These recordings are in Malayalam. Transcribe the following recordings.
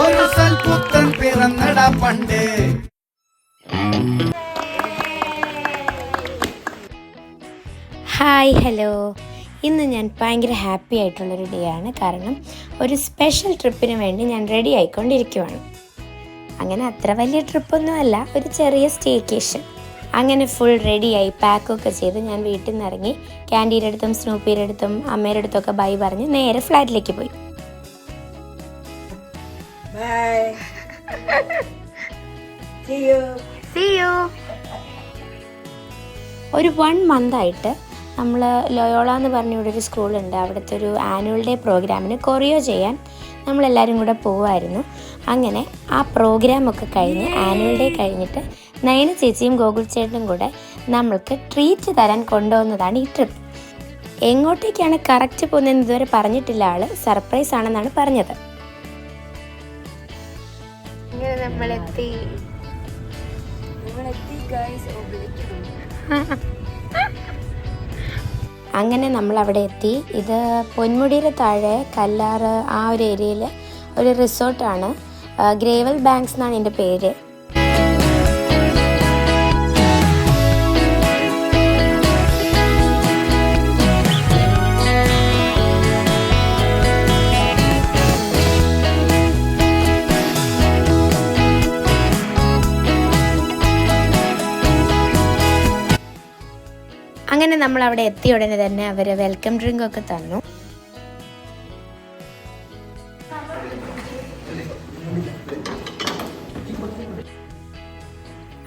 ഒരു സൽപുത്രൻ പിറന്നടാ പണ്ട്. ഹായ് ഹലോ, ഇന്ന് ഞാൻ ഭയങ്കര ഹാപ്പി ആയിട്ടുള്ളൊരു ഡേ ആണ്. കാരണം ഒരു സ്പെഷ്യൽ ട്രിപ്പിന് വേണ്ടി ഞാൻ റെഡി ആയിക്കൊണ്ടിരിക്കുവാണ്. അങ്ങനെ അത്ര വലിയ ട്രിപ്പൊന്നുമല്ല, ഒരു ചെറിയ സ്റ്റേക്കേഷൻ. അങ്ങനെ ഫുൾ റെഡിയായി പാക്കൊക്കെ ചെയ്ത് ഞാൻ വീട്ടിൽ നിന്ന് ഇറങ്ങി ക്യാൻറ്റീൻ്റെ അടുത്തും സ്നൂപ്പിയുടെ അടുത്തും അമ്മയുടെ അടുത്തൊക്കെ ബൈ പറഞ്ഞ് നേരെ ഫ്ലാറ്റിലേക്ക് പോയി. ഒരു 1 മന്തായിട്ട് നമ്മൾ ലോയോള എന്ന് പറഞ്ഞ ഇവിടെ ഒരു സ്കൂളുണ്ട്, അവിടുത്തെ ഒരു ആനുവൽ ഡേ പ്രോഗ്രാമിന് കൊറിയോ ചെയ്യാൻ നമ്മളെല്ലാവരും കൂടെ പോവുമായിരുന്നു. അങ്ങനെ ആ പ്രോഗ്രാമൊക്കെ കഴിഞ്ഞ് ആനുവൽ ഡേ കഴിഞ്ഞിട്ട് നയന ചേച്ചിയും ഗോകുൽ ചേട്ടനും കൂടെ നമ്മൾക്ക് ട്രീറ്റ് തരാൻ കൊണ്ടുപോകുന്നതാണ് ഈ ട്രിപ്പ്. എങ്ങോട്ടേക്കാണ് കറക്റ്റ് പോകുന്നതെന്ന് ഇതുവരെ പറഞ്ഞിട്ടില്ല. ആള് സർപ്രൈസ് ആണെന്നാണ് പറഞ്ഞത്. അങ്ങനെ നമ്മൾ അവിടെ എത്തി. ഇത് പൊന്മുടിയുടെ താഴെ കല്ലാറ് ആ ഒരു ഏരിയയിൽ ഒരു റിസോർട്ടാണ്. ഗ്രേവൽ ബാങ്ക്സ് എന്നാണ് എൻ്റെ പേര്. അങ്ങനെ നമ്മൾ അവിടെ എത്തിയ ഉടനെ തന്നെ അവർ വെൽക്കം ഡ്രിങ്ക് ഒക്കെ തന്നു.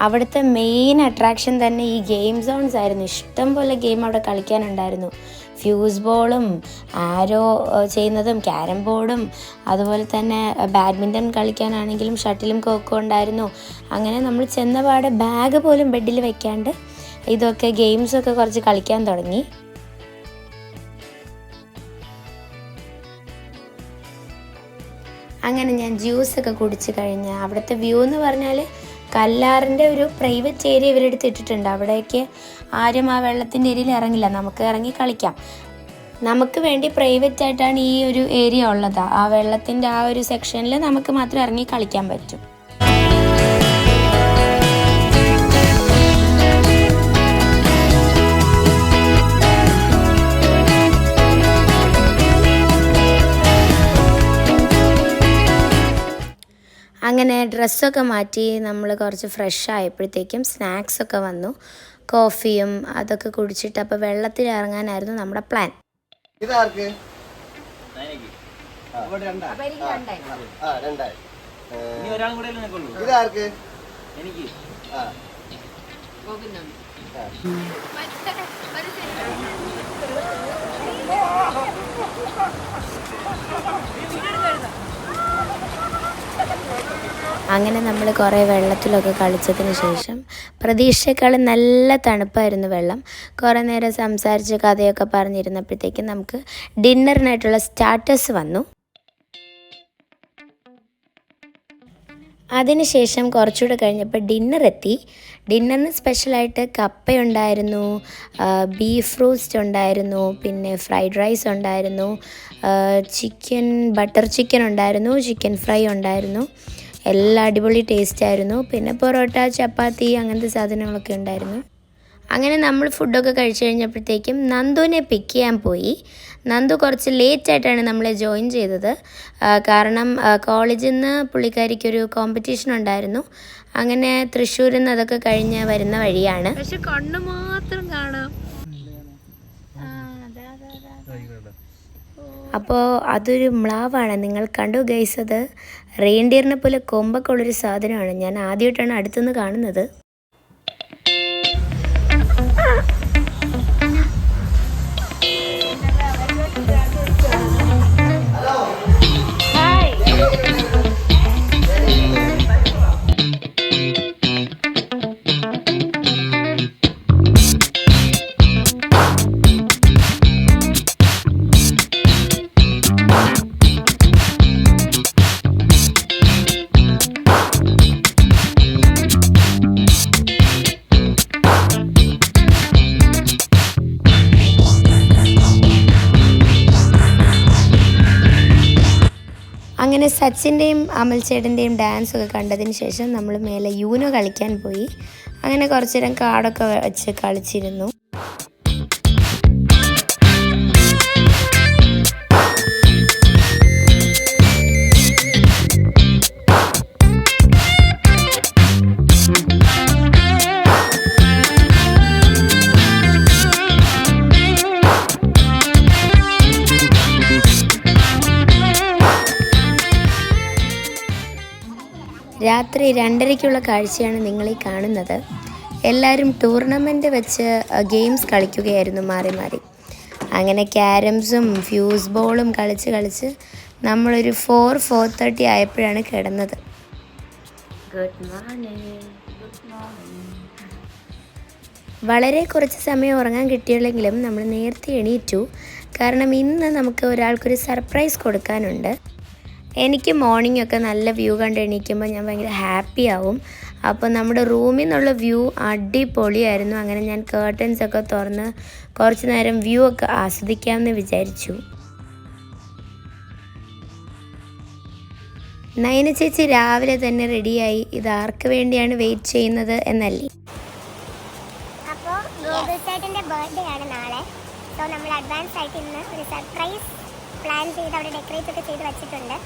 അവിടുത്തെ മെയിൻ അട്രാക്ഷൻ തന്നെ ഈ ഗെയിം സോൺസ് ആയിരുന്നു. ഇഷ്ടം പോലെ ഗെയിം അവിടെ കളിക്കാനുണ്ടായിരുന്നു. ഫ്യൂസ് ബോളും ആരോ ചെയ്യുന്നതും ക്യാരം ബോർഡും അതുപോലെ തന്നെ ബാഡ്മിൻ്റൺ കളിക്കാനാണെങ്കിലും ഷട്ടിലും കോക്കും ഉണ്ടായിരുന്നു. അങ്ങനെ നമ്മൾ ചെന്നപാടെ ബാഗ് പോലും ബെഡിൽ വെക്കാണ്ട് ഇതൊക്കെ ഗെയിംസൊക്കെ കുറച്ച് കളിക്കാൻ തുടങ്ങി. അങ്ങനെ ഞാൻ ജ്യൂസൊക്കെ കുടിച്ച് കഴിഞ്ഞ് അവിടുത്തെ വ്യൂ എന്ന് പറഞ്ഞാൽ കല്ലാറിൻ്റെ ഒരു പ്രൈവറ്റ് ഏരിയ ഇവരെടുത്ത് ഇട്ടിട്ടുണ്ട്. അവിടേക്ക് ആരും ആ വെള്ളത്തിൻ്റെ ഏരിയയിൽ ഇറങ്ങില്ല, നമുക്ക് ഇറങ്ങി കളിക്കാം. നമുക്ക് വേണ്ടി പ്രൈവറ്റ് ആയിട്ടാണ് ഈ ഒരു ഏരിയ ഉള്ളത്. ആ വെള്ളത്തിൻ്റെ ആ ഒരു സെക്ഷനിൽ നമുക്ക് മാത്രം ഇറങ്ങി കളിക്കാൻ പറ്റും. അങ്ങനെ ഡ്രസ്സൊക്കെ മാറ്റി നമ്മൾ കുറച്ച് ഫ്രഷ് ആയപ്പോഴത്തേക്കും സ്നാക്സൊക്കെ വന്നു. കോഫിയും അതൊക്കെ കുടിച്ചിട്ട് അപ്പോൾ വെള്ളത്തിൽ ഇറങ്ങാനായിരുന്നു നമ്മുടെ പ്ലാൻ. അങ്ങനെ നമ്മൾ കുറേ വെള്ളത്തിലൊക്കെ കളിച്ചതിന് ശേഷം പ്രതീക്ഷയെക്കാളും നല്ല തണുപ്പായിരുന്നു വെള്ളം. കുറേ നേരം സംസാരിച്ച് കഥയൊക്കെ പറഞ്ഞിരുന്നപ്പോഴത്തേക്കും നമുക്ക് ഡിന്നറിനായിട്ടുള്ള സ്റ്റാർട്ടേഴ്സ് വന്നു. അതിനുശേഷം കുറച്ചുകൂടെ കഴിഞ്ഞപ്പോൾ ഡിന്നർ എത്തി. ഡിന്നറിന് സ്പെഷ്യലായിട്ട് കപ്പയുണ്ടായിരുന്നു, ബീഫ് റോസ്റ്റ് ഉണ്ടായിരുന്നു, പിന്നെ ഫ്രൈഡ് റൈസ് ഉണ്ടായിരുന്നു, ബട്ടർ ചിക്കൻ ഉണ്ടായിരുന്നു, ചിക്കൻ ഫ്രൈ ഉണ്ടായിരുന്നു. എല്ലാം അടിപൊളി ടേസ്റ്റായിരുന്നു. പിന്നെ പൊറോട്ട, ചപ്പാത്തി അങ്ങനത്തെ സാധനങ്ങളൊക്കെ ഉണ്ടായിരുന്നു. അങ്ങനെ നമ്മൾ ഫുഡൊക്കെ കഴിച്ച് കഴിഞ്ഞപ്പോഴത്തേക്കും നന്ദുവിനെ പിക്ക് ചെയ്യാൻ പോയി. നന്ദു കുറച്ച് ലേറ്റായിട്ടാണ് നമ്മളെ ജോയിൻ ചെയ്തത്. കാരണം കോളേജിൽ നിന്ന് പുള്ളിക്കാരിക്കൊരു കോമ്പറ്റീഷൻ ഉണ്ടായിരുന്നു. അങ്ങനെ തൃശ്ശൂരിൽ നിന്ന് അതൊക്കെ കഴിഞ്ഞ് വരുന്ന വഴിയാണ്. പക്ഷെ കണ്ണ് മാത്രം കാണാം. അപ്പോൾ അതൊരു മ്ലാവാണ്. നിങ്ങൾ കണ്ടു ഗൈസ്, അത് റെയിൻഡിയറിനെ പോലെ കൊമ്പൊക്കെ ഉള്ളൊരു സാധനമാണ്. ഞാൻ ആദ്യമായിട്ടാണ് അടുത്തുനിന്ന് കാണുന്നത്. അങ്ങനെ സച്ചിൻ്റെയും അമൽ ചേട്ടൻ്റെയും ഡാൻസൊക്കെ കണ്ടതിന് ശേഷം നമ്മൾ മേലെ യൂനോ കളിക്കാൻ പോയി. അങ്ങനെ കുറച്ച് നേരം കാർഡൊക്കെ വെച്ച് കളിച്ചിരുന്നു. രാത്രി 2:30-ക്കുള്ള കാഴ്ചയാണ് നിങ്ങളീ കാണുന്നത്. എല്ലാവരും ടൂർണമെൻറ്റ് വെച്ച് ഗെയിംസ് കളിക്കുകയായിരുന്നു മാറി മാറി. അങ്ങനെ ക്യാരംസും ഫ്യൂസ് ബോളും കളിച്ച് നമ്മളൊരു 4:30 ആയപ്പോഴാണ് കിടന്നത്. Good morning. വളരെ കുറച്ച് സമയം ഉറങ്ങാൻ കിട്ടിയില്ലെങ്കിലും നമ്മൾ നേരത്തെ എണീറ്റു. കാരണം ഇന്ന് നമുക്ക് ഒരാൾക്കൊരു സർപ്രൈസ് കൊടുക്കാനുണ്ട്. എനിക്ക് മോർണിംഗ് ഒക്കെ നല്ല വ്യൂ കണ്ട് എണീക്കുമ്പോൾ ഞാൻ ഭയങ്കര ഹാപ്പി ആവും. അപ്പോൾ നമ്മുടെ റൂമിൽ നിന്നുള്ള വ്യൂ അടിപൊളിയായിരുന്നു. അങ്ങനെ ഞാൻ കേർട്ടൻസ് ഒക്കെ തുറന്ന് കുറച്ച് നേരം വ്യൂ ഒക്കെ ആസ്വദിക്കാമെന്ന് വിചാരിച്ചു. നയന ചേച്ചി രാവിലെ തന്നെ റെഡിയായി. ഇത് ആർക്ക് വേണ്ടിയാണ് വെയിറ്റ് ചെയ്യുന്നത് എന്നല്ലേ? അപ്പോൾ ഗോകുൽചേട്ടൻ്റെ ബർത്ത്ഡേ ആണ് നാളെ. സോ നമ്മൾ അഡ്വാൻസ് ആയിട്ട് ഇന്ന് ഒരു സർപ്രൈസ് പ്ലാൻ ചെയ്ത് അവിടെ ഡെക്കറേറ്റ് ഒക്കെ ചെയ്ത് വെച്ചിട്ടുണ്ട്.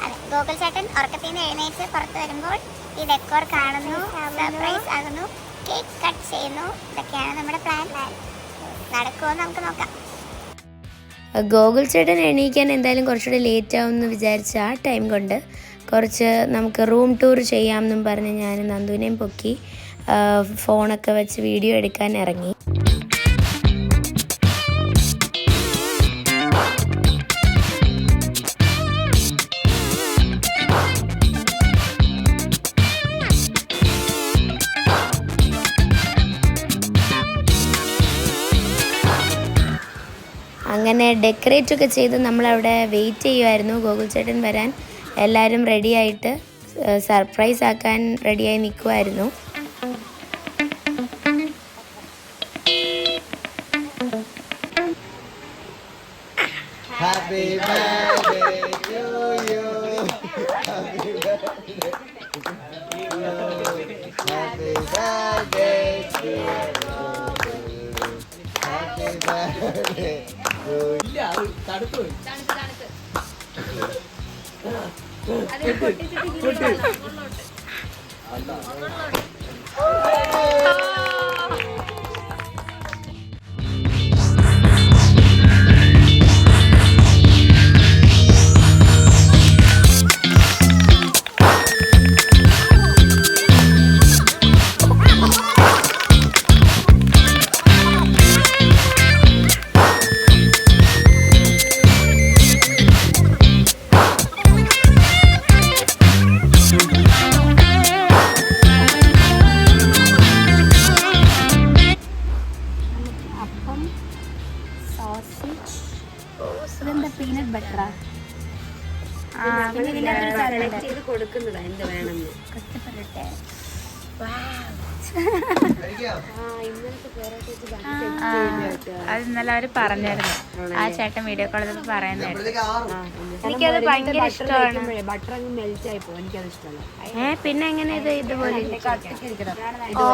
അതെ, ഗോകുൽചേട്ടൻ ഉറക്കത്തിൽ നിന്ന് എഴുന്നേറ്റ് പുറത്ത് വരുമ്പോൾ ഈ ഡെക്കോർ കാണുന്നു, സർപ്രൈസ് ആകുന്നു, കേക്ക് കട്ട് ചെയ്യുന്നു. ഇതൊക്കെയാണ് നമ്മുടെ പ്ലാൻ. നടക്കുമോ നമുക്ക് നോക്കാം. ഗോകുൽ ചേട്ടൻ എണീക്കാൻ എന്തായാലും കുറച്ചുകൂടി ലേറ്റ് ആവുമെന്ന് വിചാരിച്ച ആ ടൈം കൊണ്ട് കുറച്ച് നമുക്ക് റൂം ടൂർ ചെയ്യാമെന്നും പറഞ്ഞ് ഞാൻ നന്ദുവിനെയും പൊക്കി ഫോണൊക്കെ വെച്ച് വീഡിയോ എടുക്കാൻ ഇറങ്ങി. അങ്ങനെ ഡെക്കറേറ്റ് ഒക്കെ ചെയ്ത് നമ്മളവിടെ വെയിറ്റ് ചെയ്യുമായിരുന്നു ഗോകുൽ ചേട്ടൻ വരാൻ. എല്ലാവരും റെഡിയായിട്ട് സർപ്രൈസ് ആക്കാൻ റെഡിയായി നിൽക്കുമായിരുന്നു. Happy birthday to you. Happy birthday. Happy birthday to you. Happy birthday to you. Peanut ബട്ടറാ കൊടുക്കുന്നതാ എന്ത് വേണമെന്ന് കഷ്ടപ്പെടട്ടെ. അത് ഇന്നലെ അവര് പറഞ്ഞായിരുന്നു. ആ ചേട്ടൻ വീഡിയോ കോളിൽ പറയുന്നായിരുന്നു. എനിക്കത് ഭയങ്കര ഇഷ്ടമാണ്. ബട്ടർ അങ്ങ് മെൽറ്റ് ആയി പോകും. എനിക്കത് ഇഷ്ടമല്ല. പിന്നെ എങ്ങനെ ഇത് ഇതുപോലെ ഓ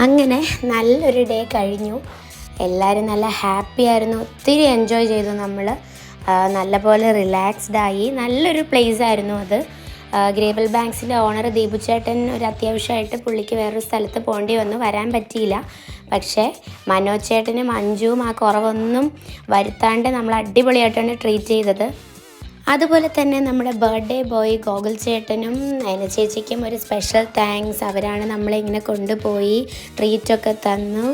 അങ്ങനെ നല്ലൊരു ഡേ കഴിഞ്ഞു. എല്ലാവരും നല്ല ഹാപ്പി ആയിരുന്നു. ഒത്തിരി എൻജോയ് ചെയ്തു. നമ്മൾ നല്ലപോലെ റിലാക്സ്ഡ് ആയി. നല്ലൊരു പ്ലേസ് ആയിരുന്നു അത്. ഗ്രേബൽ ബാങ്ക്സിൻ്റെ ഓണർ ദീപു ചേട്ടൻ ഒരു അത്യാവശ്യമായിട്ട് പുള്ളിക്ക് വേറൊരു സ്ഥലത്ത് പോകേണ്ടി വന്നു, വരാൻ പറ്റിയില്ല. പക്ഷേ മനോജ് ചേട്ടനും അഞ്ജുവും ആ കുറവൊന്നും വരുത്താണ്ട് നമ്മൾ അടിപൊളിയായിട്ടാണ് ട്രീറ്റ് ചെയ്തത്. അതുപോലെ തന്നെ നമ്മുടെ ബർത്ത്ഡേ ബോയ് ഗോകുൽ ചേട്ടനും നയന ചേച്ചിക്കും ഒരു സ്പെഷ്യൽ താങ്ക്സ്. അവരാണ് നമ്മളെ ഇങ്ങനെ കൊണ്ടുപോയി ട്രീറ്റൊക്കെ തന്നു.